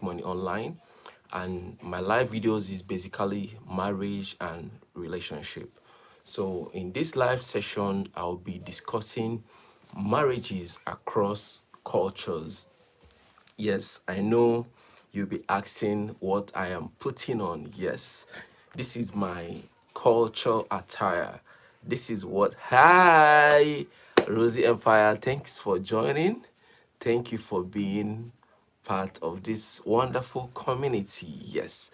money online, and my live videos is basically marriage and relationship. So in this live session, I'll be discussing marriages across cultures. Yes, I know you'll be asking what I am putting on. Yes, this is my culture attire. This is what. Hi, Rosie Empire. Thanks for joining. Thank you for being part of this wonderful community. Yes,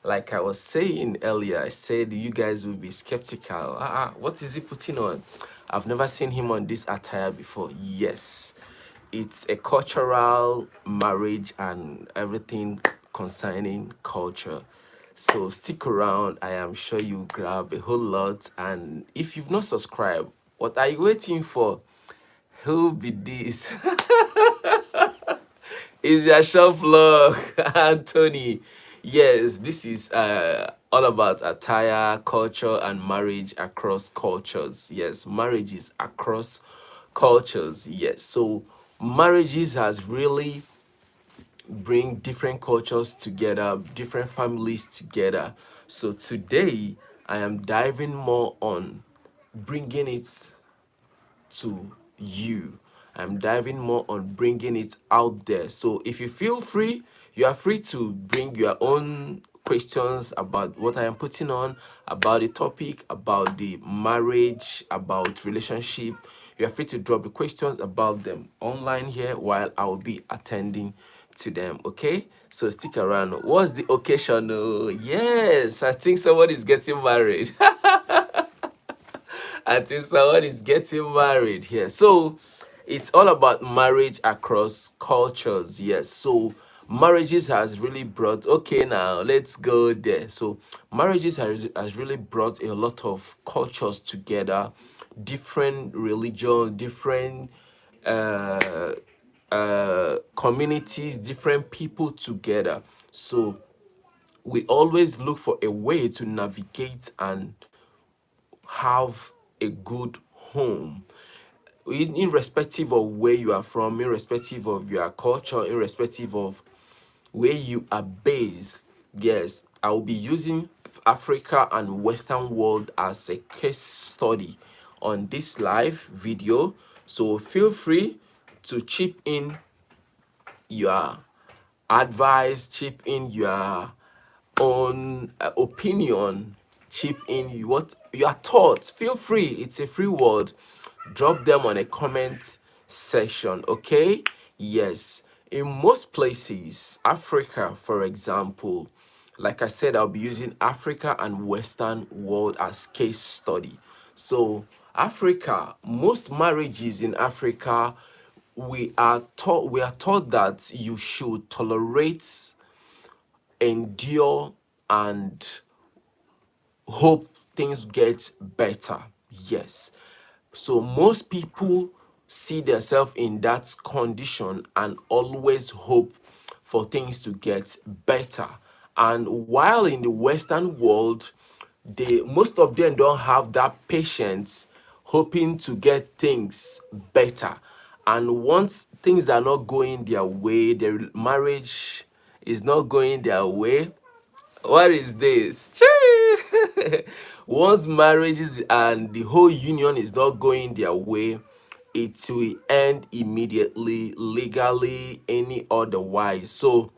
like I was saying earlier, I said you guys will be skeptical. What is he putting on? I've never seen him on this attire before. Yes, it's a cultural marriage and everything concerning culture. So stick around. I am sure you grab a whole lot. And if you've not subscribed, what are you waiting for? Who be this? Is your shop vlog, Anthony? Yes, this is all about attire, culture, and marriage across cultures. Yes, marriages across cultures. Yes, so marriages has really bring different cultures together, different families together. So today I am diving more on bringing it to you. I'm diving more on bringing it out there. So if you feel free, you are free to bring your own questions about what I am putting on, about the topic, about the marriage, about relationship. You are free to drop the questions about them online here while I will be attending to them. Okay, so stick around. What's the occasion? Oh, yes, I think someone is getting married. I think someone is getting married here. So it's all about marriage across cultures. Yes. So marriages has really brought, okay, now let's go there. So marriages has really brought a lot of cultures together, different religion, different uh communities, different people together. So we always look for a way to navigate and have a good home, irrespective of where you are from, irrespective of your culture, irrespective of where you are based. Yes, I will be using Africa and Western world as a case study on this live video. So feel free to chip in your advice, chip in your own opinion, chip in what your thoughts. Feel free, it's a free word. Drop them on a comment section, okay? Yes, in most places, Africa, for example, like I said, I'll be using Africa and Western world as case study. So Africa, most marriages in Africa, we are taught that you should tolerate, endure, and hope things get better. Yes. So most people see themselves in that condition and always hope for things to get better. And while in the Western world, most of them don't have that patience hoping to get things better. And once things are not going their way, their marriage is not going their way, what is this? Chee! Once marriages and the whole union is not going their way, it will end immediately, legally, any otherwise. So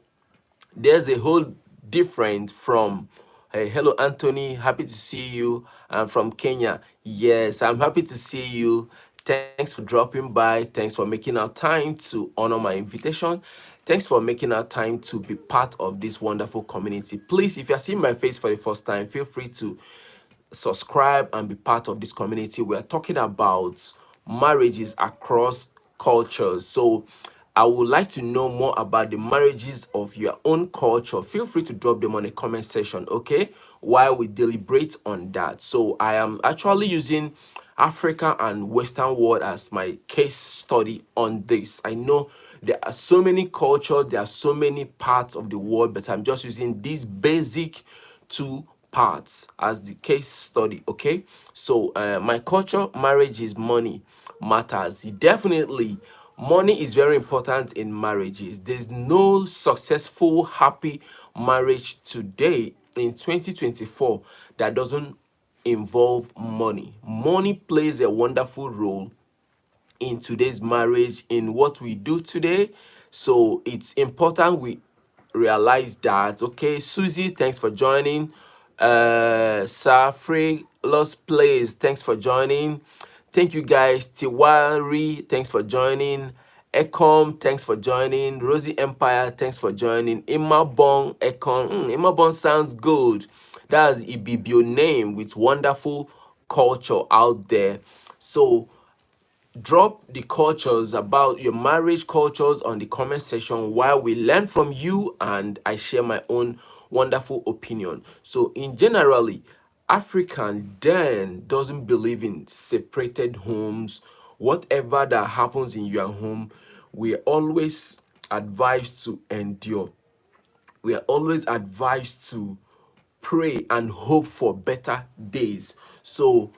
there's a whole different from, hey, hello Anthony, happy to see you. I'm from Kenya. Yes, I'm happy to see you. Thanks for dropping by. Thanks for making our time to honor my invitation. Thanks for making our time to be part of this wonderful community. Please, if you're seeing my face for the first time, feel free to subscribe and be part of this community. We are talking about marriages across cultures. So I would like to know more about the marriages of your own culture. Feel free to drop them on the comment section, okay? While we deliberate on that. So I am actually using Africa and Western world as my case study on this. I know there are so many cultures, there are so many parts of the world, but I'm just using these basic two parts as the case study. Okay, so my culture, marriage is money matters. Definitely Money is very important in marriages. There's no successful, happy marriage today in 2024 that doesn't involve money. Money plays a wonderful role in today's marriage, in what we do today. So it's important we realize that. Okay, Susie, thanks for joining. Safri Lost Plays, thanks for joining. Thank you guys. Tiwari, thanks for joining. Ekom, thanks for joining. Rosie Empire, thanks for joining. Imabong Ekon, Imabong sounds good. That's Ibibio name with wonderful culture out there. So drop the cultures about your marriage cultures on the comment section while we learn from you and I share my own wonderful opinion. So in generally, African then doesn't believe in separated homes. Whatever that happens in your home, we're always advised to endure. We are always advised to pray and hope for better days. So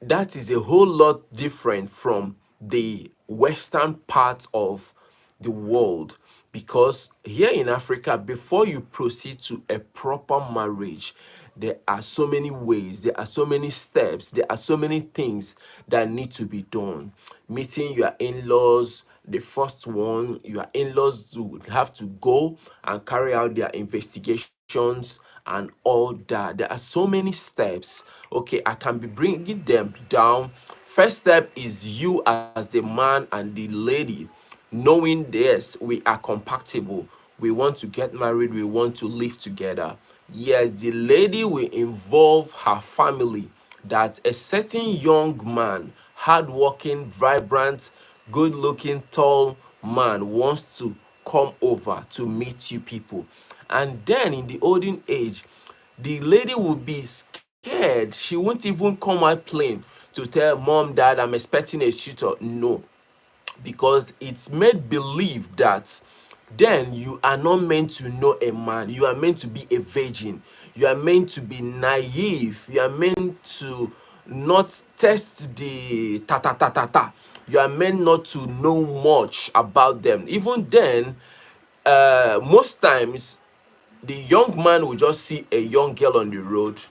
that is a whole lot different from the western part of the world, because here in Africa, before you proceed to a proper marriage, there are so many ways, there are so many steps, there are so many things that need to be done. Meeting your in-laws, the first one, your in-laws do have to go and carry out their investigations and all that. There are so many steps. Okay, I can be bringing them down. First step is you as the man and the lady knowing this, we are compatible, we want to get married, we want to live together. Yes, the lady will involve her family that a certain young man, hardworking, vibrant, good looking, tall man wants to come over to meet you people. And then in the olden age, the lady will be scared. She won't even come out plain to tell mom, dad, I'm expecting a suitor. No, because it's made believe that then you are not meant to know a man, you are meant to be a virgin, you are meant to be naive, you are meant to not test the ta ta ta ta ta, you are meant not to know much about them. Even then, most times the young man will just see a young girl on the road,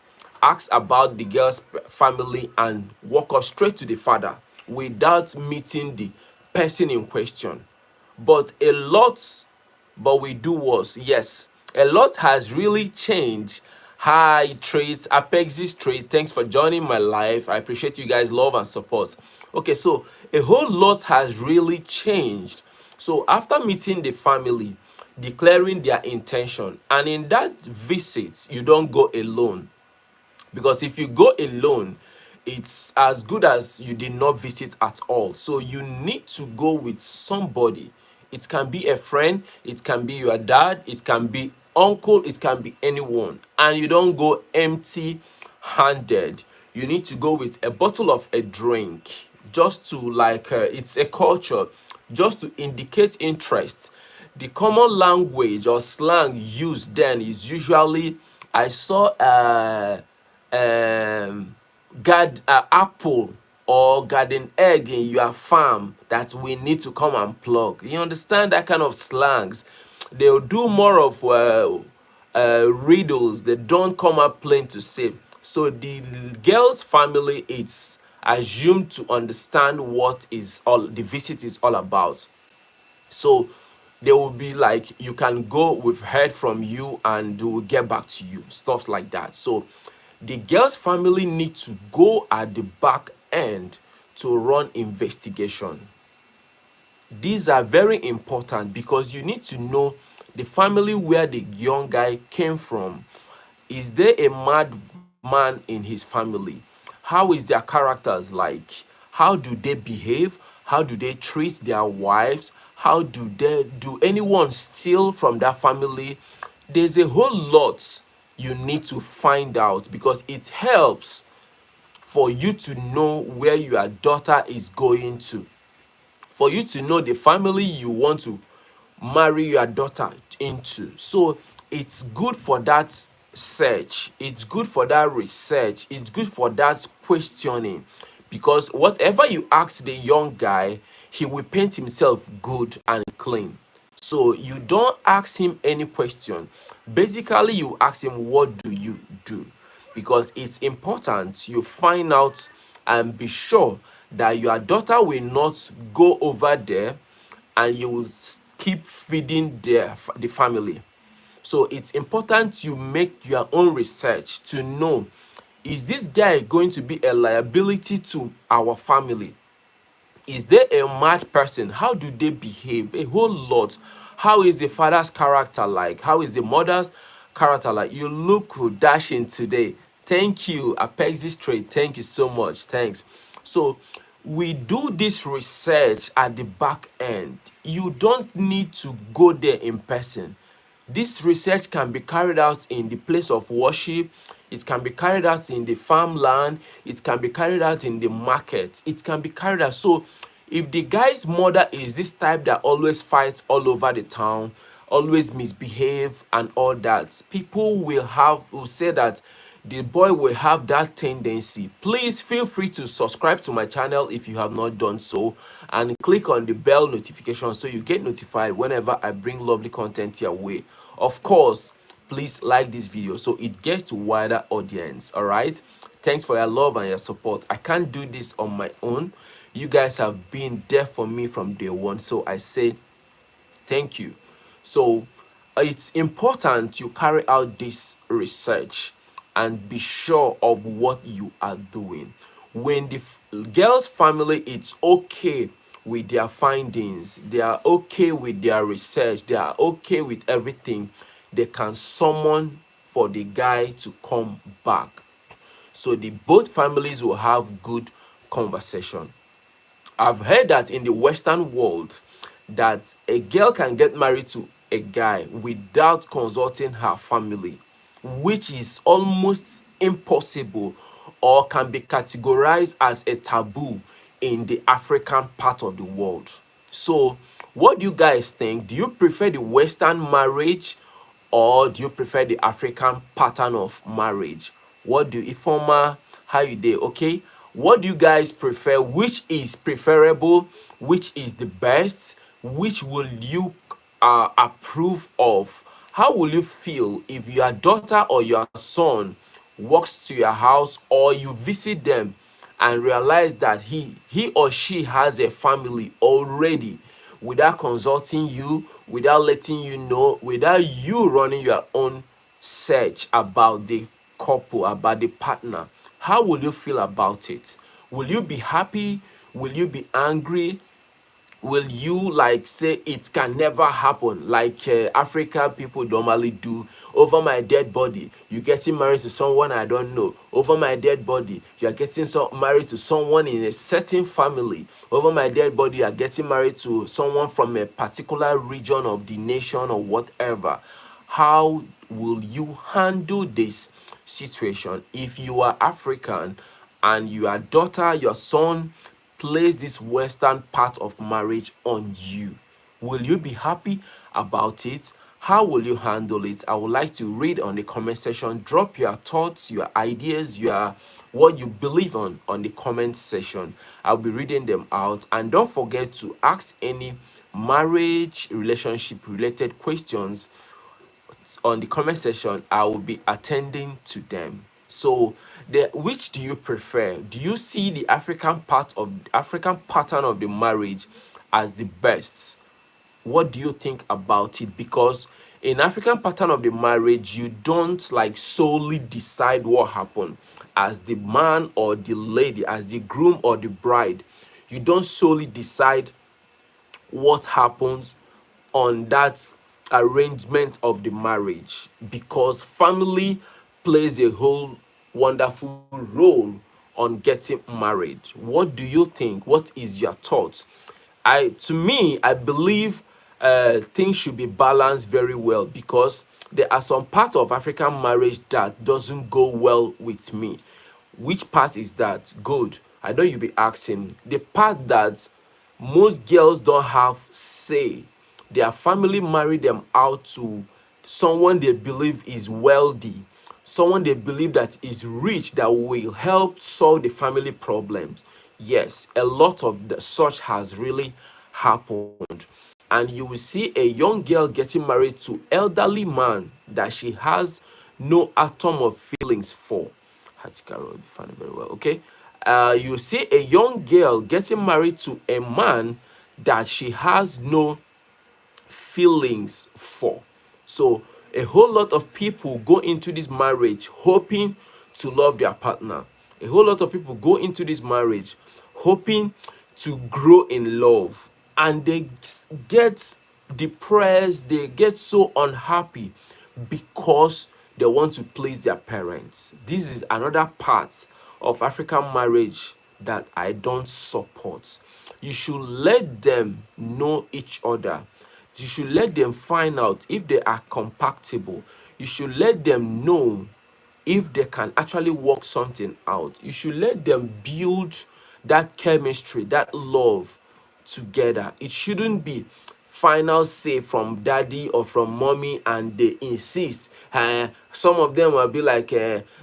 ask about the girl's family, and walk up straight to the father without meeting the person in question. But a lot, but we do worse. Yes, a lot has really changed. Hi, Traits, Apexis Trade. Thanks for joining my live. I appreciate you guys' love and support. Okay, so a whole lot has really changed. So after meeting the family, declaring their intention, and in that visit, you don't go alone, because if you go alone, it's as good as you did not visit at all. So you need to go with somebody. It can be a friend, it can be your dad, it can be uncle, it can be anyone. And you don't go empty handed. You need to go with a bottle of a drink, just to like it's a culture, just to indicate interest. The common language or slang used then is usually, I saw um apple or garden egg in your farm that we need to come and plug. You understand that kind of slangs? They'll do more of riddles. They don't come up plain to say. So the girl's family, it's assumed to understand what is all the visit is all about. So they will be like, you can go, we've heard from you, and they will get back to you, stuff like that. So the girl's family need to go at the back end to run investigation. These are very important because you need to know the family where the young guy came from. Is there a mad man in his family? How is their characters like? How do they behave? How do they treat their wives? How do anyone steal from that family? There's a whole lot you need to find out, because it helps for you to know where your daughter is going to, for you to know the family you want to marry your daughter into. So it's good for that search, it's good for that research, it's good for that questioning, because whatever you ask the young guy, he will paint himself good and clean. So you don't ask him any question. Basically, you ask him, what do you do? Because it's important you find out and be sure that your daughter will not go over there and you will keep feeding the family. So it's important you make your own research to know, is this guy going to be a liability to our family? Is there a mad person? How do they behave? A whole lot. How is the father's character like? How is the mother's character like? You look dashing today. Thank you, Apexi Straight. Thank you so much. Thanks. So we do this research at the back end. You don't need to go there in person. This research can be carried out in the place of worship, it can be carried out in the farmland, it can be carried out in the market, it can be carried out. So if the guy's mother is this type that always fights all over the town, always misbehave and all that, people will say that the boy will have that tendency. Please feel free to subscribe to my channel if you have not done so, and click on the bell notification so you get notified whenever I bring lovely content your way. Of course, please like this video so it gets to wider audience. All right, thanks for your love and your support. I can't do this on my own. You guys have been there for me from day one, so I say thank you. So it's important you carry out this research and be sure of what you are doing. When the girl's family is okay with their findings, they are okay with their research, they are okay with everything, they can summon for the guy to come back. So the both families will have good conversation. I've heard that in the Western world, that a girl can get married to a guy without consulting her family, which is almost impossible or can be categorized as a taboo in the African part of the world. So, what do you guys think? Do you prefer the Western marriage or do you prefer the African pattern of marriage? What do you, Ifoma, how you dey? Okay, what do you guys prefer? Which is preferable? Which is the best? Which will you approve of? How will you feel if your daughter or your son walks to your house or you visit them and realize that he or she has a family already, without consulting you, without letting you know, without you running your own search about the couple, about the partner? How will you feel about it? Will you be happy? Will you be angry? Will you like say it can never happen, like African people normally do? Over my dead body, you getting married to someone I don't know. Over my dead body, you are getting married to someone in a certain family. Over my dead body, you are getting married to someone from a particular region of the nation or whatever. How will you handle this situation if you are African and your daughter, your son place this Western part of marriage on you? Will you be happy about it? How will you handle it? I would like to read on the comment section. Drop your thoughts, your ideas, your what you believe on the comment section. I'll be reading them out. And don't forget to ask any marriage relationship related questions on the comment section. I will be attending to them. So which do you prefer? Do you see the African pattern of the marriage as the best? What do you think about it? Because in African pattern of the marriage, you don't like solely decide what happened as the man or the lady, as the groom or the bride. You don't solely decide what happens on that arrangement of the marriage, because family plays a whole wonderful role on getting married. What do you think? What is your thoughts? To me, I believe things should be balanced very well, because there are some part of African marriage that doesn't go well with me. Which part is that? Good. I know you'll be asking. The part that most girls don't have say. Their family marry them out to someone they believe is wealthy, someone they believe that is rich, that will help solve the family problems. Yes, a lot of such has really happened. And you will see a young girl getting married to elderly man that she has no atom of feelings for. Hatikaro will be funny very well, okay? You see a young girl getting married to a man that she has no feelings for. So a whole lot of people go into this marriage hoping to love their partner. A whole lot of people go into this marriage hoping to grow in love, and they get depressed, they get so unhappy because they want to please their parents. This is another part of African marriage that I don't support. You should let them know each other. You should let them find out if they are compatible. You should let them know if they can actually work something out. You should let them build that chemistry, that love together. It shouldn't be final say from daddy or from mommy and they insist. Some of them will be like,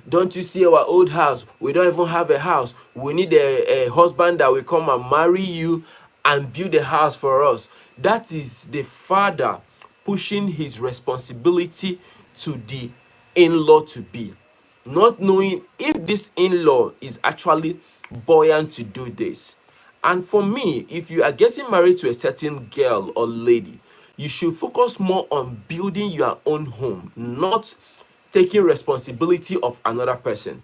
don't you see our old house? We don't even have a house. We need a husband that will come and marry you and build a house for us. That is the father pushing his responsibility to the in-law to be, not knowing if this in-law is actually buoyant to do this. And for me, if you are getting married to a certain girl or lady, you should focus more on building your own home, not taking responsibility of another person,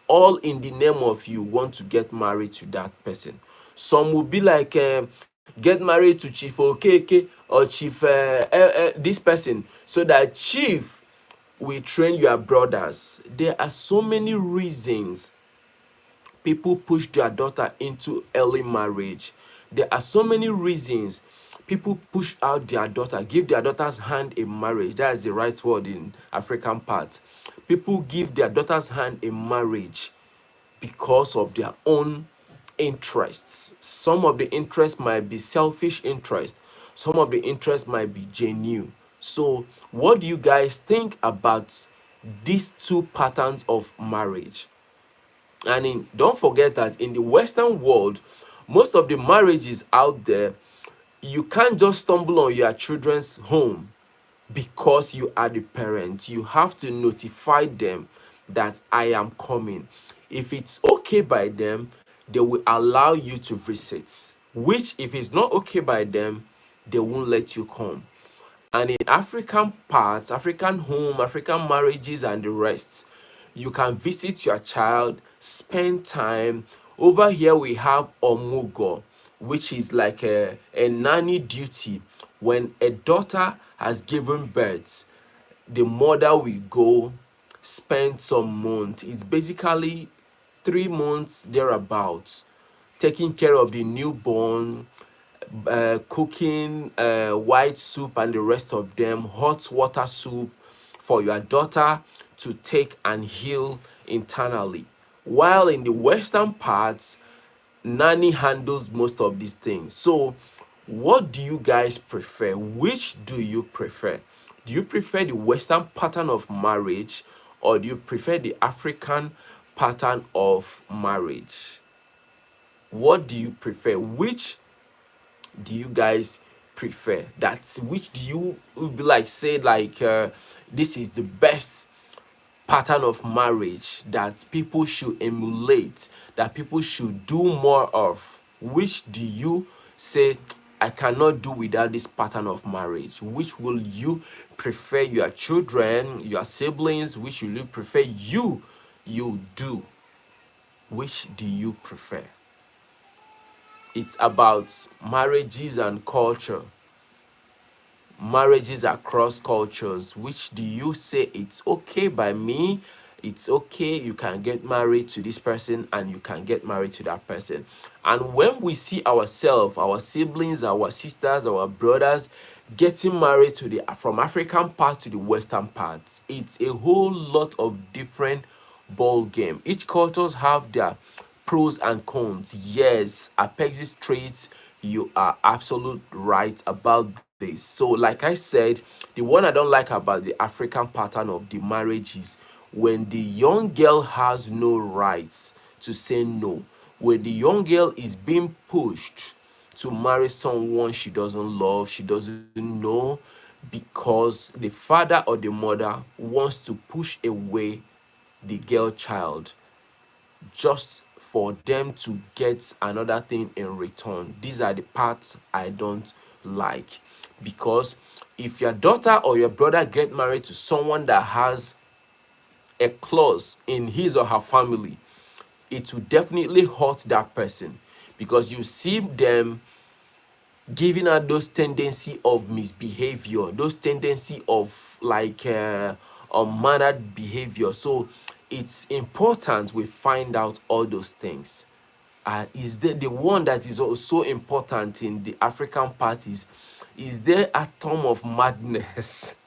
all in the name of you want to get married to that person. Some will be like, get married to Chief Okeke or Chief this person, so that Chief will train your brothers. There are so many reasons people push their daughter into early marriage. There are so many reasons people push out their daughter, give their daughter's hand in marriage. That is the right word in African part. People give their daughter's hand in marriage because of their own interests. Some of the interests might be selfish interest. Some of the interests might be genuine. So, what do you guys think about these two patterns of marriage? And don't forget that in the Western world, most of the marriages out there, you can't just stumble on your children's home because you are the parent. You have to notify them that I am coming. If it's okay by them, they will allow you to visit. Which, if it's not okay by them, they won't let you come. And in African parts, African home, African marriages, and the rest, you can visit your child, spend time. Over here, we have Omugo, which is like a nanny duty. When a daughter has given birth, the mother will go spend some months. It's basically 3 months thereabouts, taking care of the newborn, cooking white soup and the rest of them, hot water soup for your daughter to take and heal internally. While in the Western parts, nanny handles most of these things. So, what do you guys prefer? Which do you prefer? Do you prefer the Western pattern of marriage, or do you prefer the African pattern of marriage? What do you prefer? Which do you guys prefer? That's which do you would be like, say like, this is the best pattern of marriage that people should emulate, that people should do more of? Which do you say, I cannot do without this pattern of marriage? Which will you prefer your children, your siblings? Which will you prefer you do? Which do you prefer? It's about marriages and culture, marriages across cultures. Which do you say, it's okay by me, it's okay, you can get married to this person and you can get married to that person? And when we see ourselves, our siblings, our sisters, our brothers getting married to the from African part to the Western part, it's a whole lot of different ball game. Each cultures have their pros and cons. Yes, Apexis traits, you are absolute right about this. So, like I said, the one I don't like about the African pattern of the marriage is when the young girl has no rights to say no, where the young girl is being pushed to marry someone she doesn't love, she doesn't know, because the father or the mother wants to push away the girl child just for them to get another thing in return. These are the parts I don't like, because if your daughter or your brother get married to someone that has a clause in his or her family, it will definitely hurt that person, because you see them giving out those tendency of misbehavior, those tendency of like unmannered behavior. So it's important we find out all those things. Is there the one that is also important in the African parties? Is there atom of madness?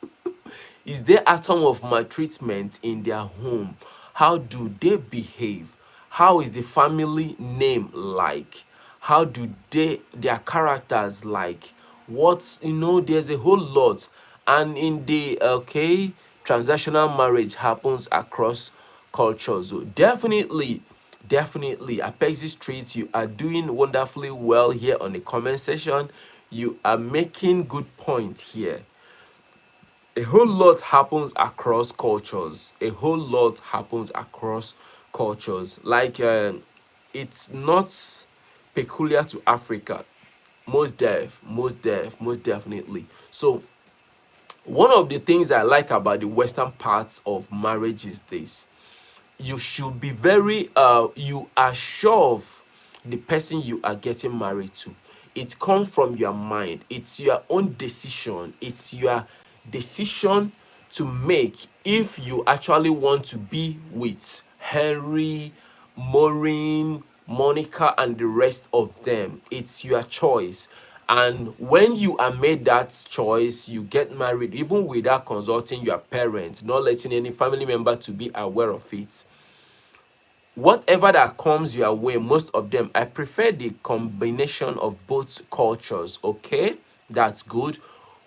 Is there atom of maltreatment in their home? How do they behave? How is the family name like? How do their characters like? What's, there's a whole lot. And in the transactional marriage happens across cultures. So definitely Apex Street, you are doing wonderfully well here on the comment section. You are making good points here. A whole lot happens across cultures. A whole lot happens across cultures. Like it's not peculiar to Africa. Most definitely. So one of the things I like about the western parts of marriage is this: you should be very you are sure of the person you are getting married to. It comes from your mind. It's your own decision. It's your decision to make if you actually want to be with Henry, Maureen, Monica, and the rest of them. It's your choice. And when you are made that choice, you get married even without consulting your parents, not letting any family member to be aware of it. Whatever that comes your way, most of them, I prefer the combination of both cultures. Okay, that's good.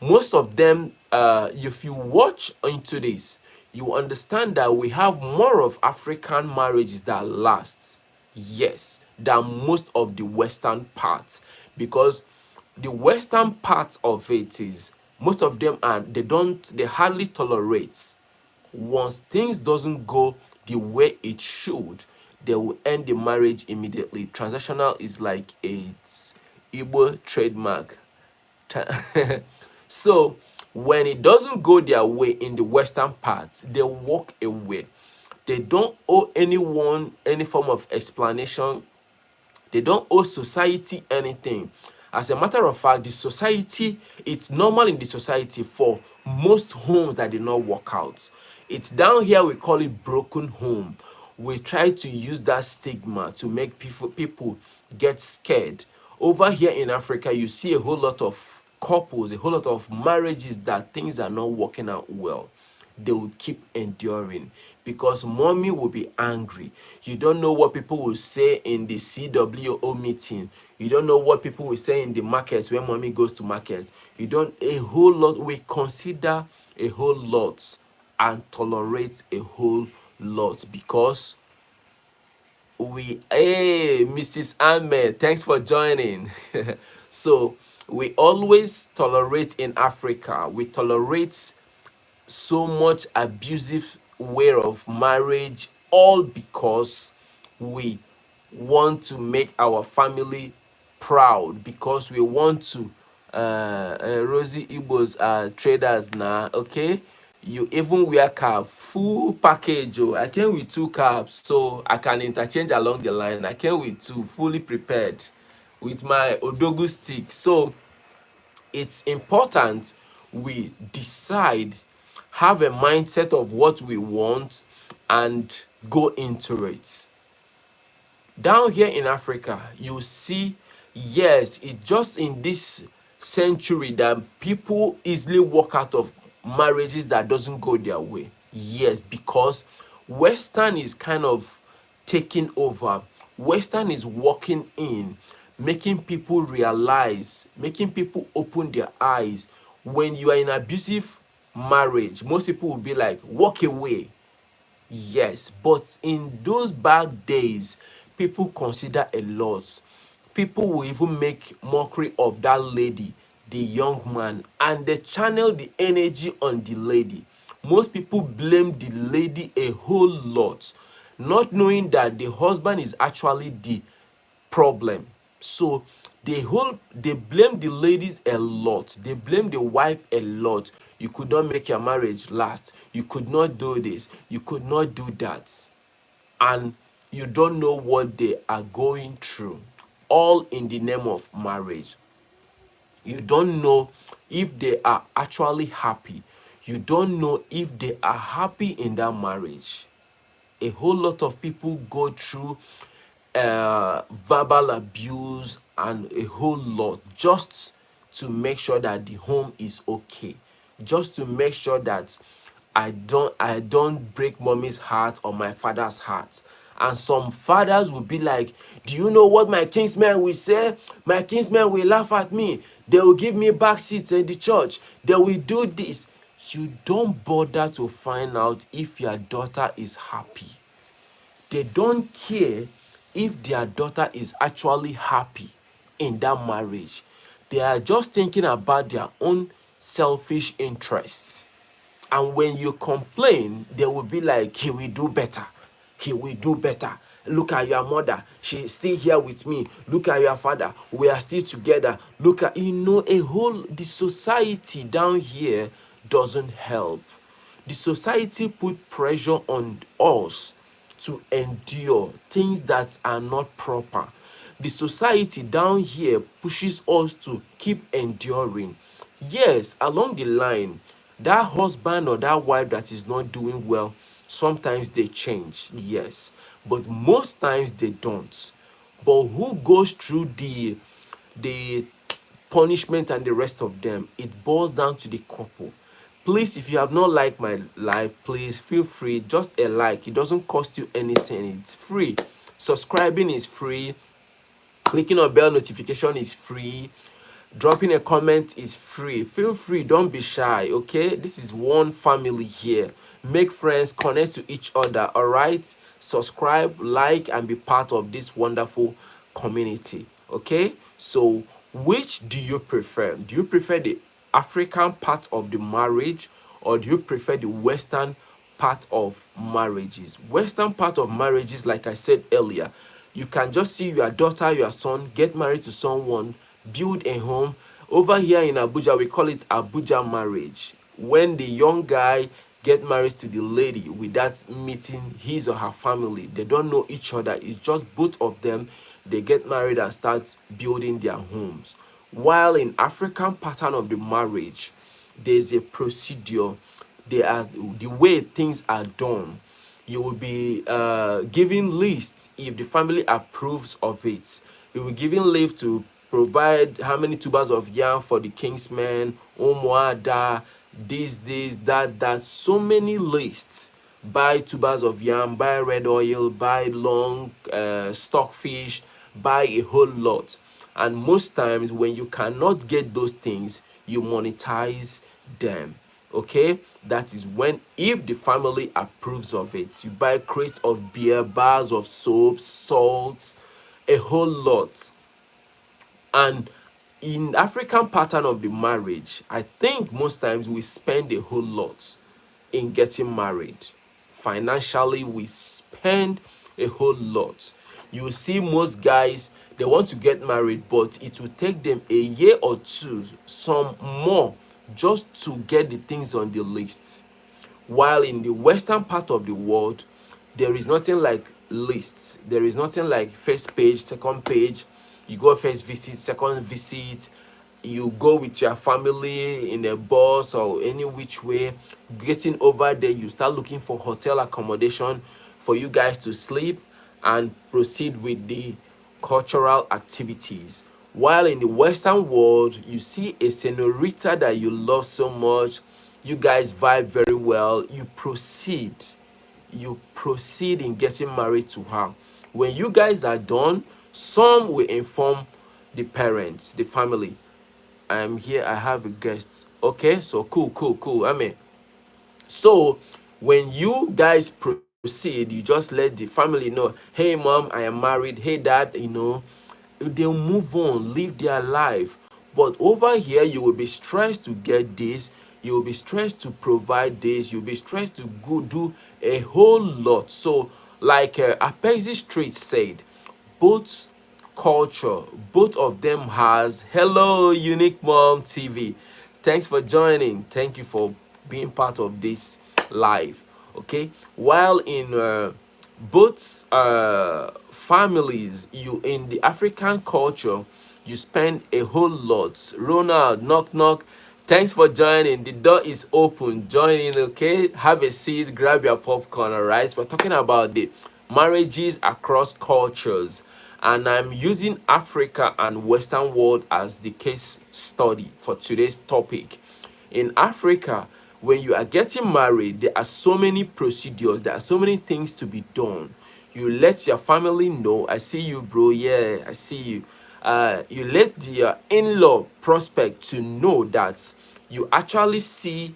Most of them, if you watch into this, you understand that we have more of African marriages that lasts, yes, than most of the western parts, because the western part of it is most of them are, they hardly tolerate. Once things doesn't go the way it should, they will end the marriage immediately. Transactional is like its Igbo trademark. So when it doesn't go their way in the western parts, they walk away. They don't owe anyone any form of explanation. They don't owe society anything. As a matter of fact, the society, it's normal in the society for most homes that did not work out. It's down here we call it broken home. We try to use that stigma to make people get scared. Over here in Africa, you see a whole lot of couples, a whole lot of marriages that things are not working out well. They will keep enduring because mommy will be angry. You don't know what people will say in the CWO meeting. You don't know what people will say in the markets when mommy goes to market. You don't, a whole lot, we consider a whole lot and tolerate a whole lot because hey, Mrs. Ahmed, thanks for joining. So we always tolerate in Africa. We tolerate so much abusive way of marriage, all because we want to make our family proud, because we want to Rosie Igbos are traders now. Okay, you even wear cap, full package. Oh, I came with 2 caps so I can interchange along the line. I came with 2, fully prepared with my odogu stick. So it's important we decide, have a mindset of what we want and go into it. Down here in Africa, you see, yes, it's just in this century that people easily walk out of marriages that doesn't go their way. Yes, because Western is kind of taking over. Western is walking in, making people realize, making people open their eyes. When you are in abusive marriage, most people will be like, walk away. Yes, but in those bad days, people consider a lot. People will even make mockery of that lady, the young man, and they channel the energy on the lady. Most people blame the lady a whole lot, not knowing that the husband is actually the problem. So they blame the ladies a lot. They blame the wife a lot. You could not make your marriage last. You could not do this. You could not do that. And you don't know what they are going through, all in the name of marriage. You don't know if they are actually happy. You don't know if they are happy in that marriage. A whole lot of people go through verbal abuse and a whole lot just to make sure that the home is okay, just to make sure that I don't break mommy's heart or my father's heart. And some fathers will be like, do you know what my kinsmen will say? My kinsmen will laugh at me. They will give me back seats in the church. They will do this. You don't bother to find out if your daughter is happy. They don't care if their daughter is actually happy in that marriage. They are just thinking about their own selfish interests. And when you complain, they will be like, he will do better. He will do better. Look at your mother. She's still here with me. Look at your father. We are still together. Look at, the society down here doesn't help. The society put pressure on us to endure things that are not proper. The society down here pushes us to keep enduring. Yes, along the line, that husband or that wife that is not doing well, sometimes they change, yes, but most times they don't. But who goes through the punishment and the rest of them? It boils down to the couple. Please, if you have not liked my live, please feel free, just a like. It doesn't cost you anything. It's free. Subscribing is free. Clicking on bell notification is free. Dropping a comment is free. Feel free, don't be shy, okay? This is one family here. Make friends, connect to each other, all right? Subscribe, like, and be part of this wonderful community, okay? So which do you prefer? Do you prefer the African part of the marriage, or do you prefer the Western part of marriages? Western part of marriages, like I said earlier, you can just see your daughter, your son get married to someone, build a home. Over here in Abuja, we call it Abuja marriage. When the young guy get married to the lady without meeting his or her family, they don't know each other. It's just both of them. They get married and start building their homes. While in African pattern of the marriage, there's a procedure. The way things are done. You will be given lists if the family approves of it. You will be given leave to provide how many tubers of yam for the kingsmen, Omoada, this, that. So many lists. Buy tubers of yam, buy red oil, buy long stockfish, buy a whole lot. And most times when you cannot get those things, you monetize them. Okay, that is when, if the family approves of it, you buy crates of beer, bars of soap, salt, a whole lot. And in African pattern of the marriage, I think most times we spend a whole lot in getting married. Financially, we spend a whole lot. You see most guys, they want to get married, but it will take them a year or two, some more, just to get the things on the list. While in the Western part of the world, there is nothing like lists. There is nothing like first page, second page. You go first visit, second visit. You go with your family in a bus or any which way. Getting over there, you start looking for hotel accommodation for you guys to sleep and proceed with the cultural activities. While in the Western world, you see a senorita that you love so much, you guys vibe very well, you proceed in getting married to her. When you guys are done, some will inform the parents, the family. I am here, I have a guest. Okay, so cool. I mean, so when you guys proceed, you just let the family know, hey mom, I am married, hey dad, they'll move on, live their life. But over here, you will be stressed to get this, you will be stressed to provide this, you'll be stressed to go do a whole lot. So, like Apexi Street said, both culture, both of them has hello Unique Mom TV. Thanks for joining. Thank you for being part of this live. Okay, while in both families, you in the African culture, you spend a whole lot. Ronald, knock knock. Thanks for joining. The door is open. Join in, okay? Have a seat, grab your popcorn, all right? We're talking about the marriages across cultures, and I'm using Africa and Western world as the case study for today's topic. In Africa, when you are getting married, there are so many procedures, there are so many things to be done. You let your family know, I see you bro, yeah, I see you. You let the in-law prospect to know that you actually see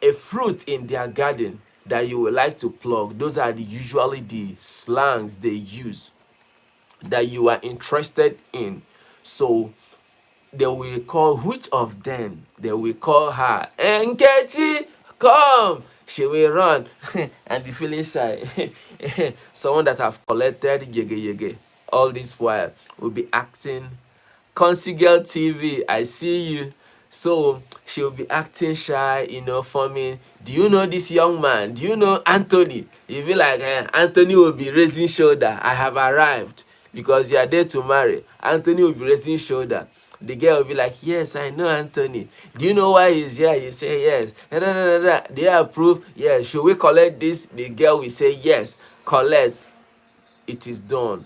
a fruit in their garden that you would like to plug. Those are usually the slangs they use that you are interested in. So they will call, which of them? They will call her Nkechi, come. She will run and be feeling shy. Someone that have collected yege yege all this while will be acting. Consigel TV, I see you. So she'll be acting shy, for me. Do you know this young man? Do you know Anthony? You feel like Anthony will be raising shoulder. I have arrived because you are there to marry. Anthony will be raising shoulder. The girl will be like, yes, I know Anthony. Do you know why he's here? You say yes. Da, da, da, da, da. They approve. Yes. Should we collect this? The girl will say yes. Collect. It is done.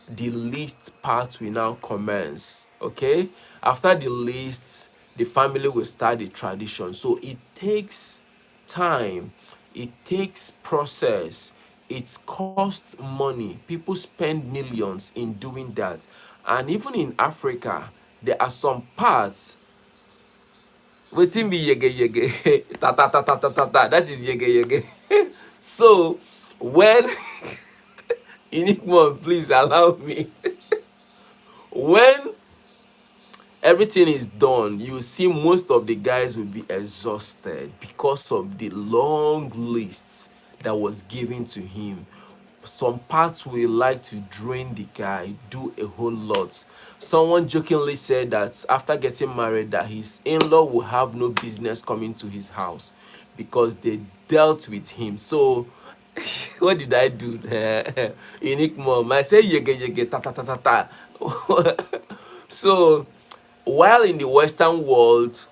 The list part will now commence. Okay, after the list, the family will start the tradition. So it takes time, it takes process, it costs money. People spend millions in doing that. And even in Africa, there are some parts wetin be yege yege ta ta ta ta ta ta ta, that is yege yege. So when Unique One, please allow me. When everything is done, you see most of the guys will be exhausted because of the long lists that was given to him. Some parts will like to drain the guy, do a whole lot. Someone jokingly said that after getting married, that his in-law will have no business coming to his house because they dealt with him. So what did I do? Unique Mom, I say yege yege ta ta ta ta ta. So while in the Western world,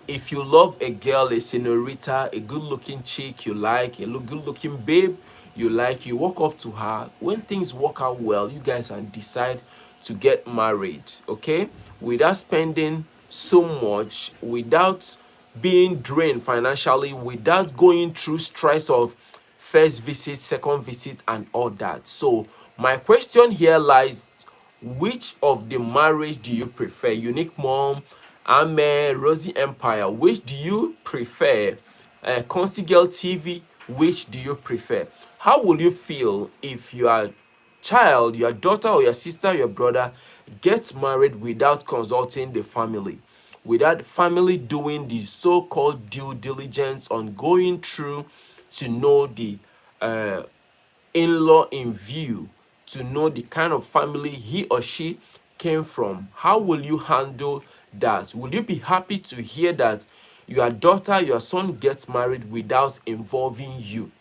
if you love a girl, a senorita, a good-looking chick you like, a good-looking babe you like, you walk up to her. When things work out well, you guys and decide to get married, okay? Without spending so much, without being drained financially, without going through stress of first visit, second visit, and all that. So my question here lies, which of the marriage do you prefer? Unique Mom, Ame, Rosie Empire, which do you prefer? Consigel TV, which do you prefer? How will you feel if your child, your daughter or your sister, your brother gets married without consulting the family? Without family doing the so-called due diligence on going through to know the uh, in-law in view, to know the kind of family he or she came from. How will you handle that? Will you be happy to hear that your daughter, your son gets married without involving you,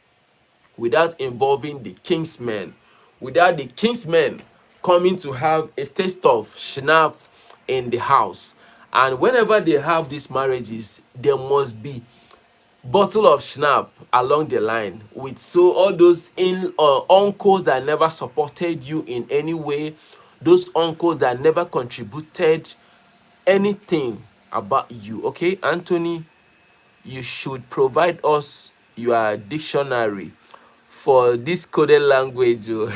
without involving the kingsmen, without the kingsmen coming to have a taste of schnapp in the house? And whenever they have these marriages, there must be bottle of schnapp along the line, with so all those in uncles that never supported you in any way, those uncles that never contributed anything about you. Okay, Anthony, you should provide us your dictionary for this coded language. Oh.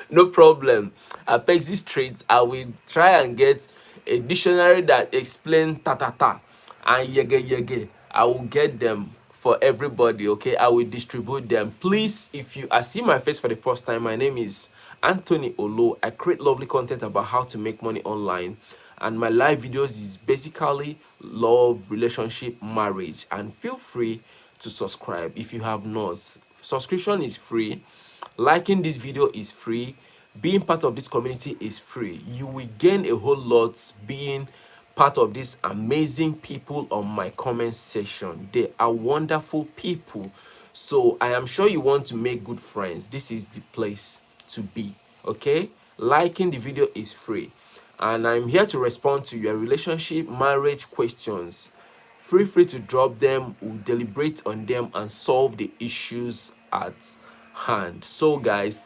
No problem. Apexi Street, I will try and get a dictionary that explains ta ta ta and yege yege. I will get them for everybody. Okay, I will distribute them. Please, if you are seeing my face for the first time, my name is Anthony Olo. I create lovely content about how to make money online, and my live videos is basically love, relationship, marriage. And feel free to subscribe if you have not. Subscription is free, liking this video is free, being part of this community is free. You will gain a whole lot being part of these amazing people on my comment section. They are wonderful people, so I am sure you want to make good friends. This is the place to be. Okay, liking the video is free, and I'm here to respond to your relationship, marriage questions. Feel free to drop them. We'll deliberate on them and solve the issues at hand. So guys,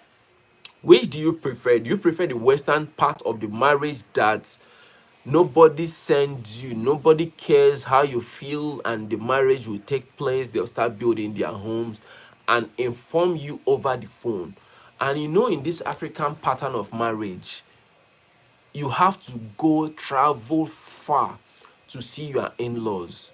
which do you prefer? Do you prefer the western part of the marriage that nobody sends you, nobody cares how you feel, and the marriage will take place, they'll start building their homes and inform you over the phone? And you know, in this African pattern of marriage, you have to go travel far to see your in-laws.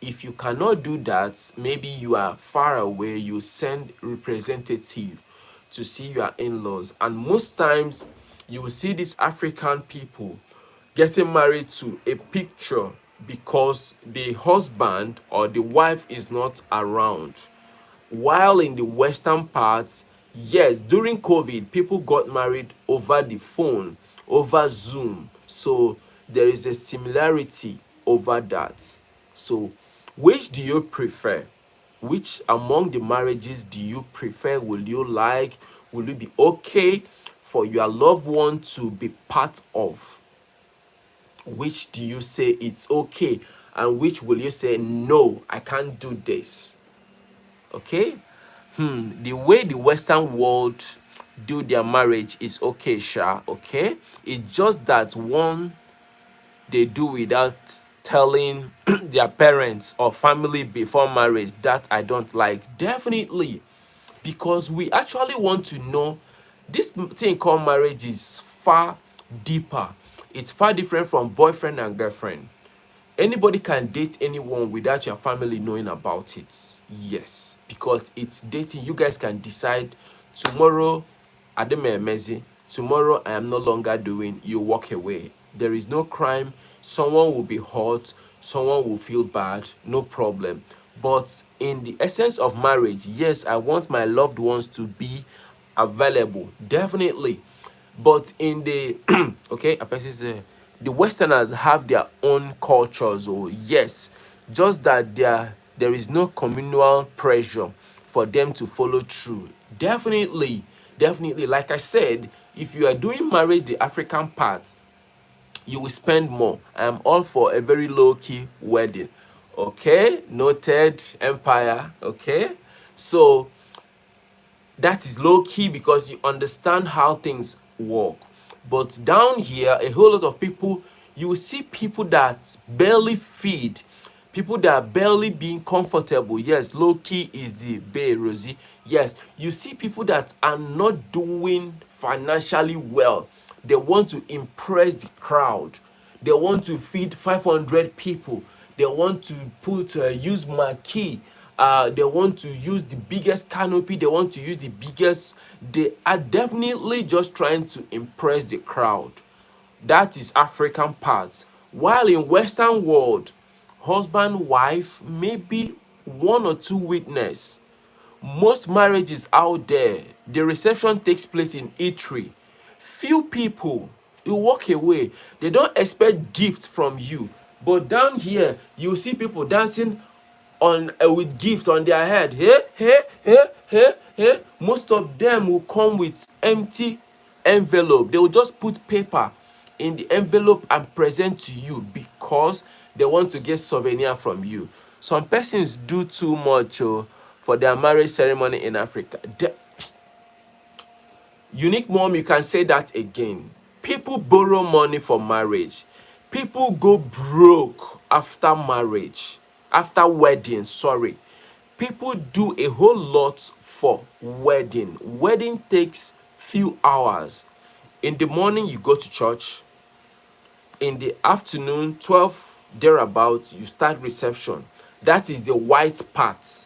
If you cannot do that, maybe you are far away, you send representative to see your in-laws. And most times you will see these African people getting married to a picture because the husband or the wife is not around. While in the western parts, yes, during COVID, people got married over the phone, over Zoom. So there is a similarity over that. So which do you prefer? Which among the marriages do you prefer? Will you like? Will it be okay for your loved one to be part of? Which do you say it's okay? And which will you say, no, I can't do this? Okay? The way the Western world do their marriage is okay, sha, okay? It's just that one, they do without telling their parents or family before marriage. That I don't like, definitely, because we actually want to know. This thing called marriage is far deeper. It's far different from boyfriend and girlfriend. Anybody can date anyone without your family knowing about it. Yes, because it's dating. You guys can decide tomorrow, Ademe Mezi, tomorrow I am no longer doing, you walk away. There is no crime. Someone will be hurt, someone will feel bad, no problem. But in the essence of marriage, yes, I want my loved ones to be available, definitely. But in the okay, a person say the Westerners have their own cultures. Oh yes, just that there is no communal pressure for them to follow through. Definitely, definitely. Like I said, if you are doing marriage the African part, you will spend more. I am all for a very low-key wedding. Okay, noted, Empire. Okay, so that is low key because you understand how things work. But down here, a whole lot of people, you will see people that barely feed, people that are barely being comfortable. Yes, low key is the Bay Rosie. Yes, you see people that are not doing financially well. They want to impress the crowd. They want to feed 500 people. They want to use marquee. They want to use the biggest canopy. They want to use the biggest. They are definitely just trying to impress the crowd. That is African part. While in Western world, husband, wife, maybe one or two witness. Most marriages out there, the reception takes place in eatery. Few people, you walk away, they don't expect gifts from you. But down here, you see people dancing on with gift on their head. Hey, hey, hey, hey, hey. Most of them will come with empty envelope. They will just put paper in the envelope and present to you because they want to get souvenir from you. Some persons do too much for their marriage ceremony in Africa. Unique mom, you can say that again. People borrow money for marriage. People go broke after marriage, after wedding, sorry. People do a whole lot for wedding. Wedding takes few hours. In the morning, you go to church. In the afternoon, 12 thereabouts, you start reception. That is the white part.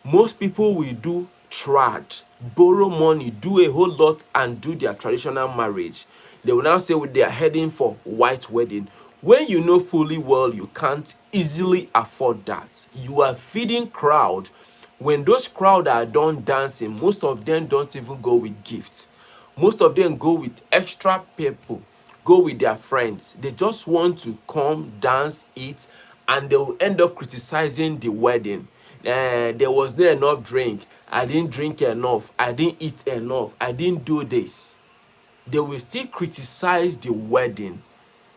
Most people will do trad, borrow money, do a whole lot and do their traditional marriage. They will now say they are heading for white wedding. When you know fully well you can't easily afford that. You are feeding crowd. When those crowd are done dancing, most of them don't even go with gifts. Most of them go with extra people, go with their friends. They just want to come, dance, eat, and they will end up criticizing the wedding. There was not enough drink. I didn't drink enough. I didn't eat enough. I didn't do this. They will still criticize the wedding.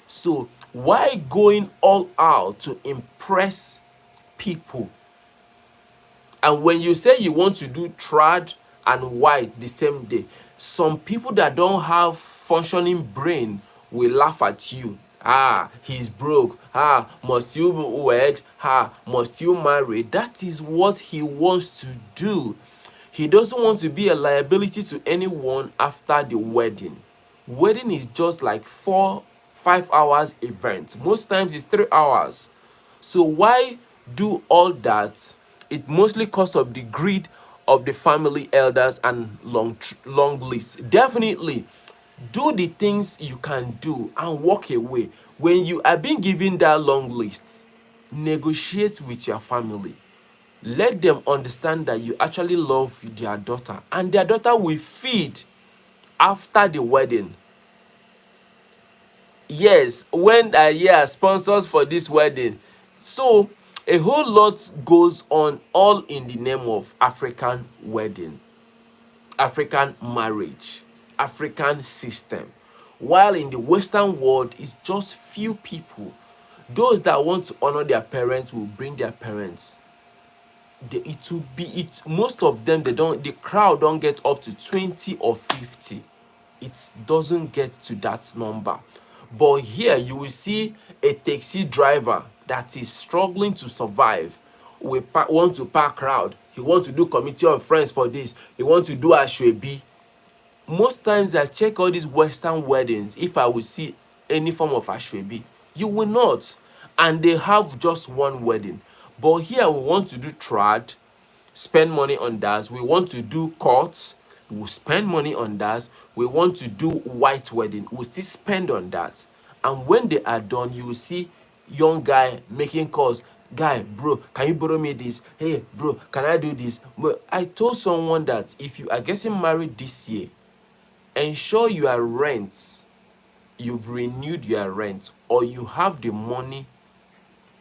So why going all out to impress people? And when you say you want to do trad and white the same day, some people that don't have functioning brain will laugh at you. Ah, he's broke. Ah, must you wed? Ah, must you marry? That is what he wants to do. He doesn't want to be a liability to anyone after the wedding. Wedding is just like 4-5 hours event. Most times it's 3 hours. So why do all that? It mostly because of the greed of the family elders and long list. Definitely do the things you can do and walk away. When you are being given that long list, negotiate with your family. Let them understand that you actually love their daughter and their daughter will feed after the wedding. Yes, when I hear sponsors for this wedding. So a whole lot goes on, all in the name of African wedding, African marriage, African system. While in the Western world, it's just few people. Those that want to honor their parents will bring their parents. It will be it. Most of them, they don't. The crowd don't get up to 20 or 50. It doesn't get to that number. But here you will see a taxi driver that is struggling to survive. We want to pack crowd. He want to do committee of friends for this. He want to do ashwebi. Most times I check all these Western weddings. If I will see any form of ashwebi, you will not. And they have just one wedding. But here we want to do trad, spend money on that. We want to do courts, we'll spend money on that. We want to do white wedding, we'll still spend on that. And when they are done, you will see young guy making calls. Guy, bro, can you borrow me this? Hey, bro, can I do this? But I told someone that if you are getting married this year, ensure your rent, you've renewed your rent, or you have the money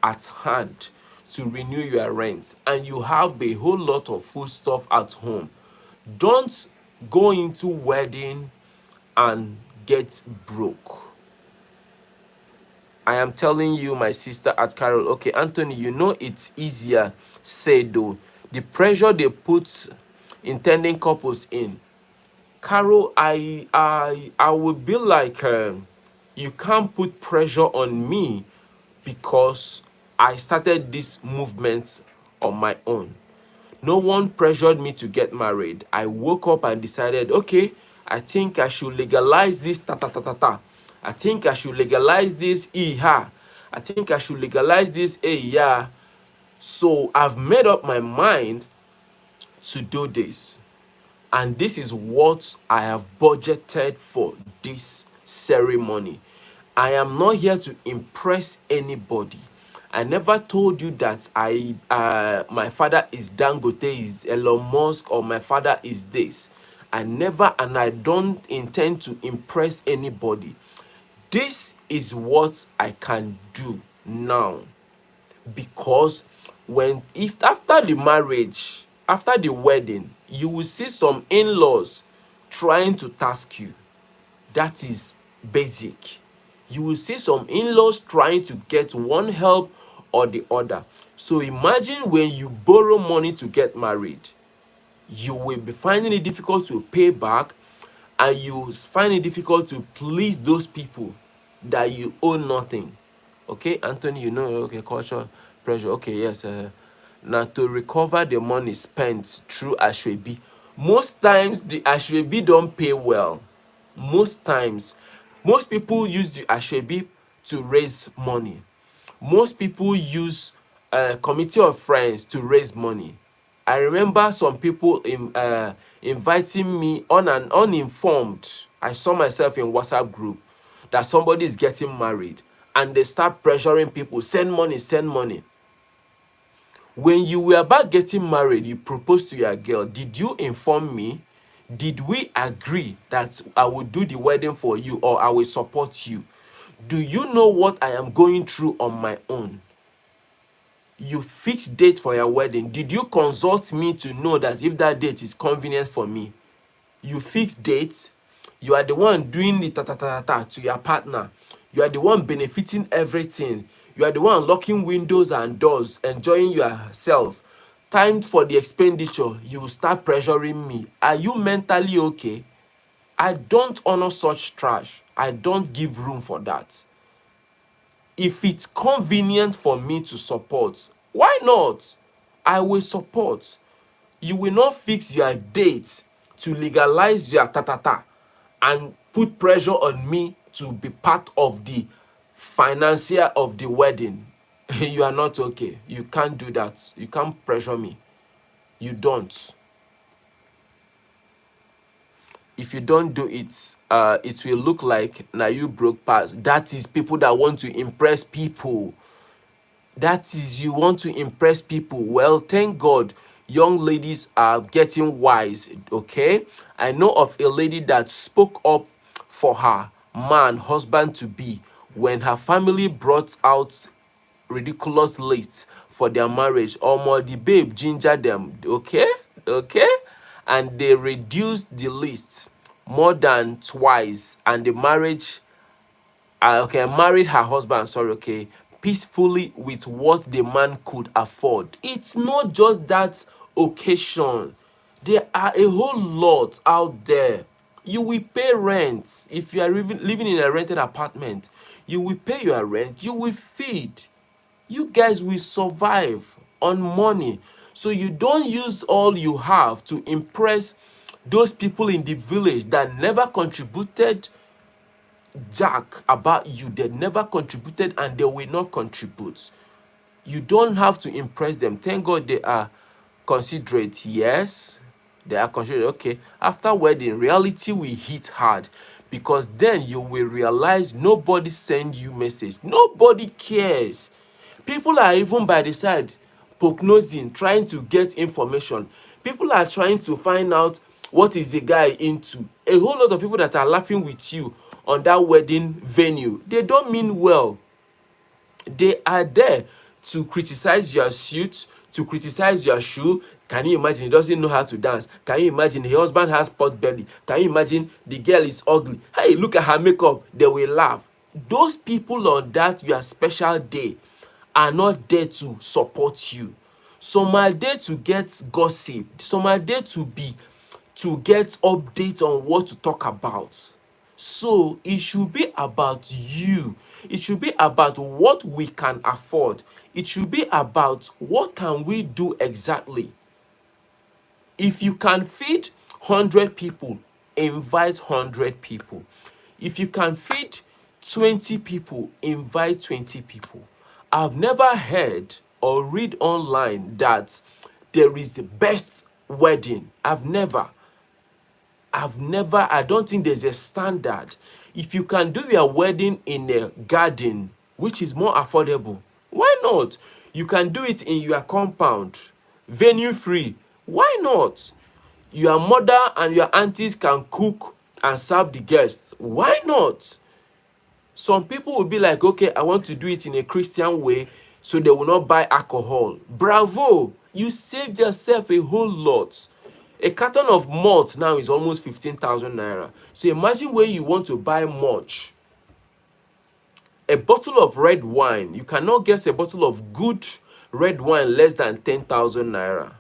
at hand to renew your rent, and you have a whole lot of food stuff at home. Don't go into wedding and get broke. I am telling you, my sister at Carol. Okay, Anthony, you know it's easier said though. The pressure they put intending couples in. Carol, I would be like, you can't put pressure on me because I started this movement on my own. No one pressured me to get married. I woke up and decided, okay, I think I should legalize this ta ta ta ta ta. I think I should legalize this ha. I think I should legalize this yeah. So I've made up my mind to do this. And this is what I have budgeted for this ceremony. I am not here to impress anybody. I never told you that my father is Dangote, is Elon Musk, or my father is this. I never, and I don't intend to impress anybody. This is what I can do now. Because if after the marriage, after the wedding, you will see some in-laws trying to task you. That is basic. You will see some in-laws trying to get one help or the other. So imagine when you borrow money to get married, you will be finding it difficult to pay back, and you find it difficult to please those people that you owe nothing. Okay, Anthony, you know, okay, culture pressure. Okay, yes. Now to recover the money spent through ashwebi, most times the ashwebi don't pay well. Most times, most people use the ashwebi to raise money. Most people use a committee of friends to raise money. I remember some people inviting me on and uninformed. I saw myself in WhatsApp group that somebody is getting married, and they start pressuring people, send money, send money. When you were about getting married, you proposed to your girl. Did you inform me? Did we agree that I will do the wedding for you or I will support you? Do you know what I am going through on my own? You fixed date for your wedding. Did you consult me to know that if that date is convenient for me? You fixed dates. You are the one doing the ta to your partner. You are the one benefiting everything. You are the one locking windows and doors, enjoying yourself. Time for the expenditure, you will start pressuring me. Are you mentally okay? I don't honor such trash. I don't give room for that. If it's convenient for me to support, why not? I will support. You will not fix your date to legalize your and put pressure on me to be part of the financier of the wedding. You are not okay. You can't do that. You can't pressure me. You don't. If you don't do it, it will look like now you broke past. That is people that want to impress people. That is, you want to impress people. Well, thank God young ladies are getting wise. Okay, I know of a lady that spoke up for her man, husband to be, when her family brought out ridiculous list for their marriage. Omo, the babe ginger them. Okay, and they reduced the list more than twice, and the marriage married her husband, sorry, okay, peacefully with what the man could afford. It's not just that occasion. There are a whole lot out there. You will pay rent. If you are living in a rented apartment, you will pay your rent, you will feed. You guys will survive on money. So you don't use all you have to impress those people in the village that never contributed jack about you. They never contributed and they will not contribute. You don't have to impress them. Thank God they are considerate. Yes, they are considerate. Okay, after wedding, reality will hit hard, because then you will realize nobody send you message. Nobody cares. People are even by the side prognosing, trying to get information. People are trying to find out what is the guy into. A whole lot of people that are laughing with you on that wedding venue, they don't mean well. They are there to criticize your suit, to criticize your shoe. Can you imagine he doesn't know how to dance? Can you imagine the husband has pot belly? Can you imagine the girl is ugly? Hey, look at her makeup. They will laugh. Those people on that your special day are not there to support you. Some are there to get gossip. Some are there to get updates on what to talk about. So it should be about you. It should be about what we can afford. It should be about what can we do exactly. If you can feed 100 people, invite 100 people. If you can feed 20 people, invite 20 people. I've never heard or read online that there is the best wedding. I don't think there's a standard. If you can do your wedding in a garden, which is more affordable, why not? You can do it in your compound, venue free. Why not? Your mother and your aunties can cook and serve the guests. Why not? Some people will be like, okay, I want to do it in a Christian way, so they will not buy alcohol. Bravo! You saved yourself a whole lot. A carton of malt now is almost 15,000 naira. So imagine where you want to buy much. A bottle of red wine, you cannot get a bottle of good red wine less than 10,000 naira.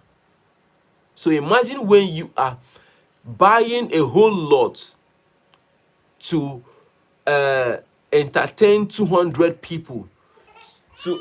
So imagine when you are buying a whole lot to entertain 200 people. So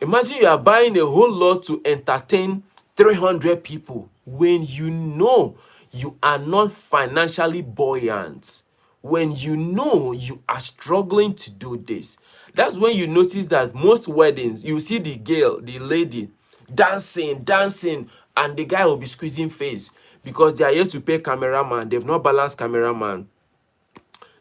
imagine you are buying a whole lot to entertain 300 people when you know you are not financially buoyant, when you know you are struggling to do this. That's when you notice that most weddings, you see the girl, the lady, dancing, dancing, and the guy will be squeezing face because they are here to pay cameraman. They've not balanced cameraman.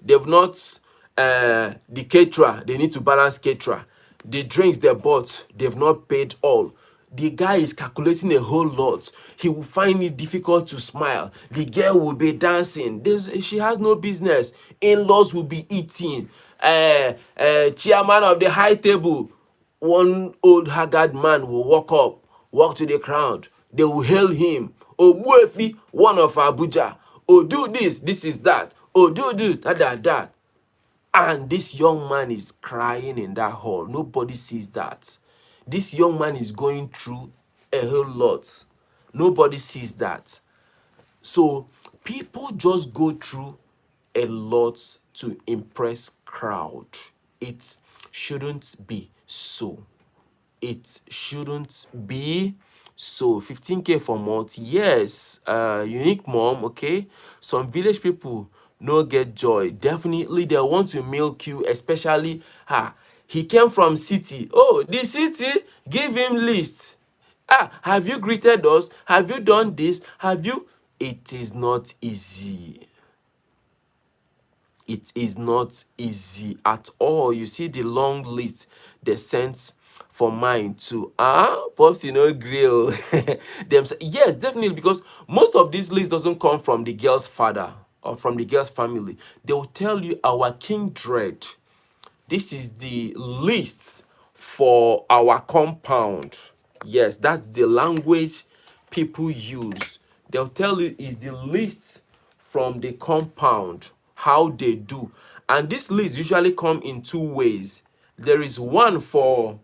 They've not the caterer, they need to balance caterer. The drinks they bought, they've not paid all. The guy is calculating a whole lot. He will find it difficult to smile. The girl will be dancing. She has no business. In-laws will be eating. Chairman of the high table, one old haggard man will walk to the crowd. They will hail him. Obuefi, one of Abuja. Oh, do this, this is that. Oh, do this, that. And this young man is crying in that hall. Nobody sees that. This young man is going through a whole lot. Nobody sees that. So people just go through a lot to impress crowd. It shouldn't be so. It shouldn't be so. 15K for month, yes. Unique mom, okay. Some village people no get joy. Definitely they want to milk you, especially he came from city. Oh, the city, give him list. Have you greeted us? Have you done this? Have you? It is not easy. It is not easy at all. You see the long list they sent for mine too. Pops, you know, grill. Yes, definitely, because most of these lists doesn't come from the girl's father or from the girl's family. They will tell you our kindred. This is the list for our compound. Yes, that's the language people use. They'll tell you is the list from the compound, how they do. And this list usually come in two ways. There is one for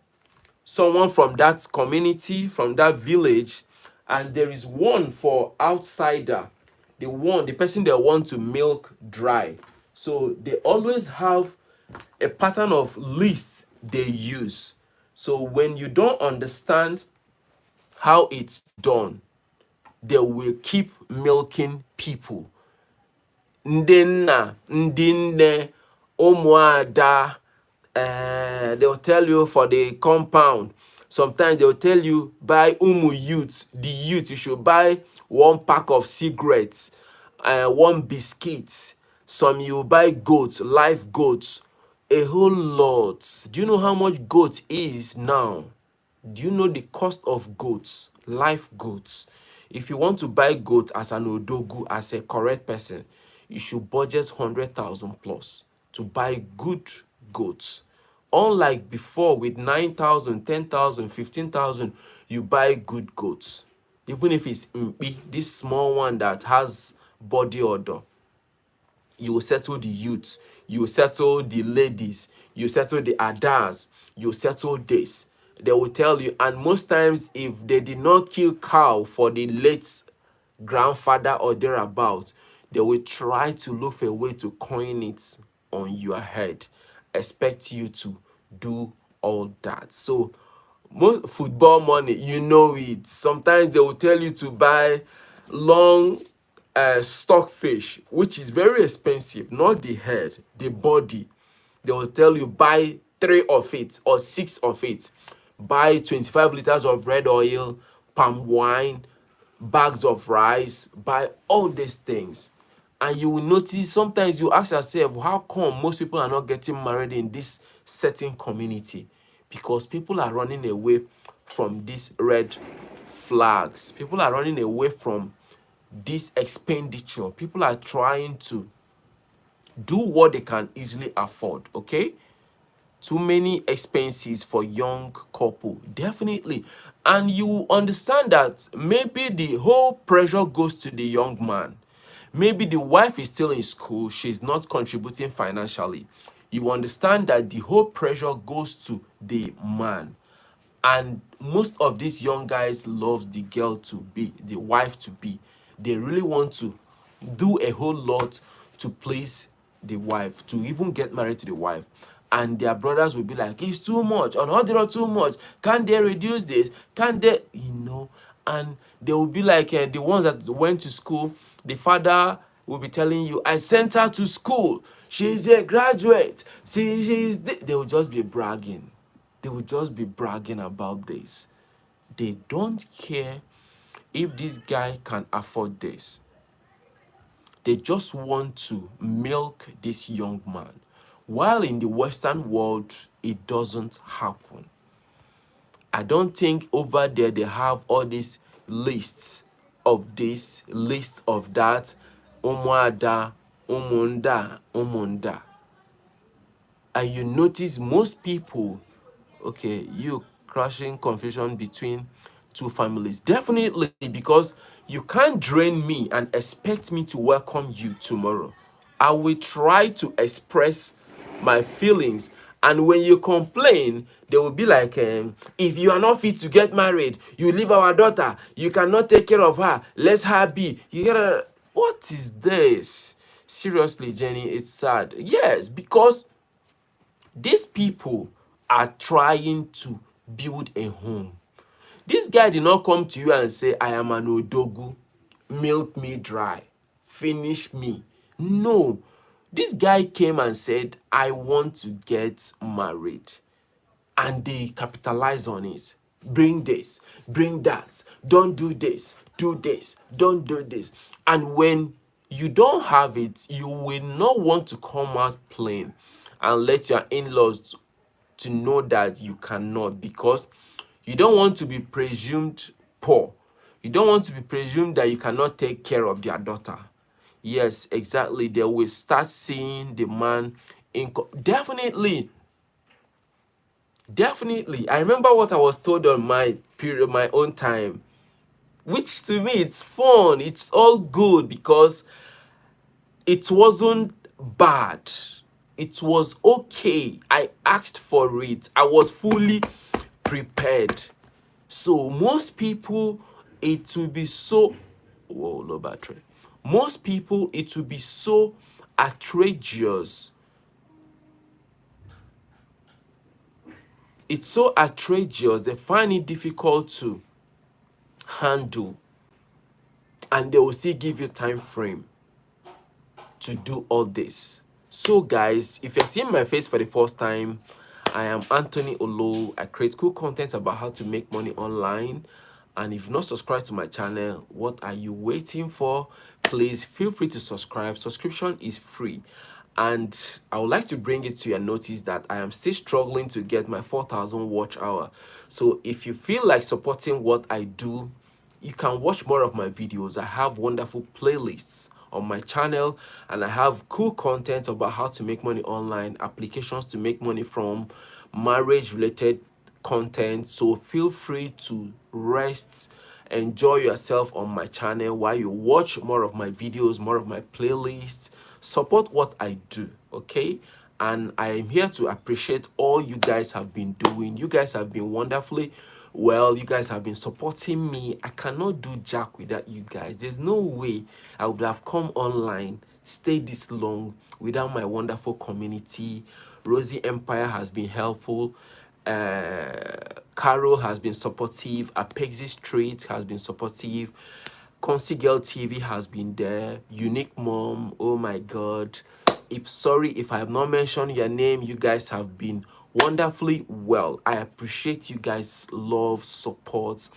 someone from that community, from that village, and there is one for outsider, the person they want to milk dry. So they always have a pattern of lists they use. So when you don't understand how it's done, they will keep milking people. Ndenna, ndinne, umuada. They'll tell you for the compound. Sometimes they'll tell you buy youth. The youth, you should buy one pack of cigarettes, one biscuit. Some you buy goats, live goats, a whole lot. Do you know how much goat is now? Do you know the cost of goats, live goats? If you want to buy goat as an odogu, as a correct person, you should budget 100,000 plus to buy good goats. Unlike before with 9,000, 10,000, 15,000, you buy good goats. Even if it's mpi, this small one that has body odor, you will settle the youths, you will settle the ladies, you settle the adas, you settle this. They will tell you, and most times if they did not kill cow for the late grandfather or thereabout, they will try to look for a way to coin it on your head, expect you to do all that. So most football money, you know it. Sometimes they will tell you to buy long stockfish, which is very expensive, not the head, the body. They will tell you buy 3 of it or 6 of it. Buy 25 liters of red oil, palm wine, bags of rice, buy all these things. And you will notice sometimes you ask yourself, how come most people are not getting married in this certain community? Because people are running away from these red flags. People are running away from this expenditure. People are trying to do what they can easily afford, okay? Too many expenses for young couple, definitely. And you understand that maybe the whole pressure goes to the young man. Maybe the wife is still in school, she's not contributing financially. You understand that the whole pressure goes to the man. And most of these young guys love the girl to be, the wife to be. They really want to do a whole lot to please the wife, to even get married to the wife. And their brothers will be like, it's too much, or not, they're too much. Can't they reduce this? Can't they, And they will be like the ones that went to school. The father will be telling you, I sent her to school. she's a graduate. They will just be bragging. They will just be bragging about this. They don't care if this guy can afford this. They just want to milk this young man. While in the Western world, it doesn't happen. I don't think over there they have all these lists of this, list of that, umwada, umunda, umunda. And you notice most people, okay, you crashing confusion between two families. Definitely, because you can't drain me and expect me to welcome you tomorrow. I will try to express my feelings. And when you complain, they will be like, if you are not fit to get married, you leave our daughter, you cannot take care of her, let her be. You gotta, what is this? Seriously, Jenny, it's sad. Yes, because these people are trying to build a home. This guy did not come to you and say, I am an odogu, milk me dry, finish me. No. This guy came and said, I want to get married. And they capitalize on it. Bring this, bring that, don't do this, don't do this. And when you don't have it, you will not want to come out plain and let your in-laws to know that you cannot, because you don't want to be presumed poor. You don't want to be presumed that you cannot take care of their daughter. Yes, exactly. They will start seeing the man in. Definitely, definitely. I remember what I was told on my period, my own time, which to me it's fun. It's all good because it wasn't bad. It was okay. I asked for it. I was fully prepared. So most people, it will be so, whoa, low battery. Most people, it will be so outrageous. It's so outrageous. They find it difficult to handle, and they will still give you time frame to do all this. So guys, if you're seeing my face for the first time, I am Anthony Olo. I create cool content about how to make money online. And if you're not subscribed to my channel, what are you waiting for? Please feel free to subscribe. Subscription is free. And I would like to bring it to your notice that I am still struggling to get my 4,000 watch hour. So if you feel like supporting what I do, you can watch more of my videos. I have wonderful playlists on my channel, and I have cool content about how to make money online, applications to make money from, marriage related content. So feel free to rest, enjoy yourself on my channel while you watch more of my videos, more of my playlists. Support what I do, okay? And I am here to appreciate all you guys have been doing. You guys have been wonderfully well. You guys have been supporting me. I cannot do jack without you guys. There's no way I would have come online, stayed this long without my wonderful community. Rosie Empire has been helpful. Carol has been supportive. Apexi Street has been supportive. Concy Girl TV has been there. Unique Mom, oh my god. Sorry if I have not mentioned your name. You guys have been wonderfully well. I appreciate you guys' love, support,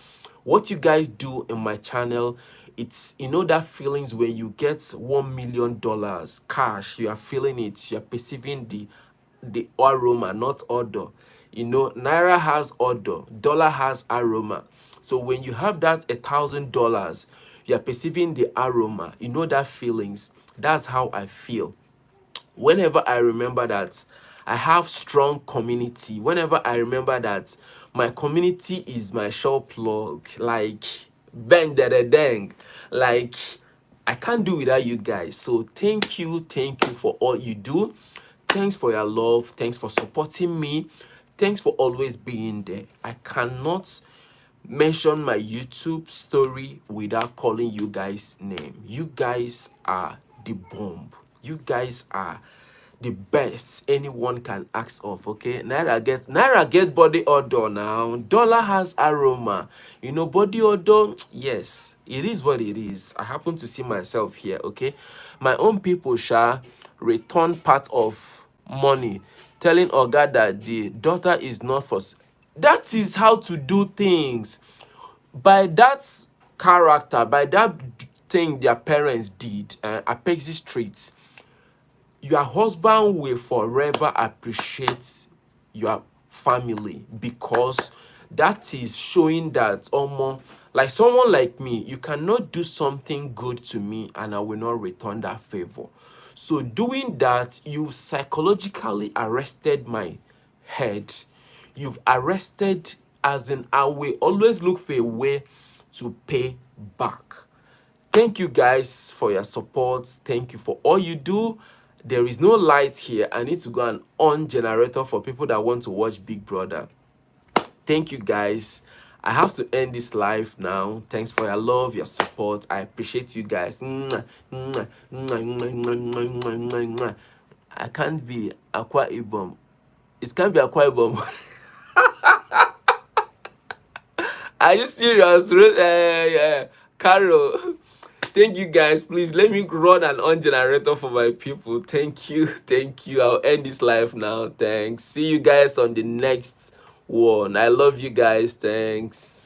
what you guys do in my channel. It's, you know, that feelings when you get $1 million cash, you are feeling it, you are perceiving the aroma, not odor. You know, naira has odor, dollar has aroma. So when you have that $1,000, you're perceiving the aroma, you know, that feelings. That's how I feel whenever I remember that I have strong community. Whenever I remember that my community is my shop plug, like bang da da dang, like I can't do without you guys. So thank you for all you do. Thanks for your love. Thanks for supporting me. Thanks for always being there. I cannot mention my YouTube story without calling you guys name. You guys are the bomb. You guys are the best anyone can ask of. Okay, naira get body odor now. Dollar has aroma. You know, body odor. Yes, it is what it is. I happen to see myself here. Okay, my own people, sha. return part of money, telling oga that the daughter is not for that is how to do things. By that character, by that thing their parents did, Apex Street, your husband will forever appreciate your family, because that is showing that like someone like me, you cannot do something good to me and I will not return that favor. So doing that, you psychologically arrested my head. You've arrested, as in I will always look for a way to pay back. Thank you guys for your support. Thank you for all you do. There is no light here. I need to go and on generator for people that want to watch Big Brother. Thank you guys. I have to end this live now. Thanks for your love, your support. I appreciate you guys. Mwah, mwah, mwah, mwah, mwah, mwah, mwah, mwah. I can't be Akwa Ibom. It can't be Akwa Ibom. Are you serious? Yeah. Carol. Thank you guys. Please let me run an on generator for my people. Thank you. Thank you. I'll end this live now. Thanks. See you guys on the next one. I love you guys. Thanks.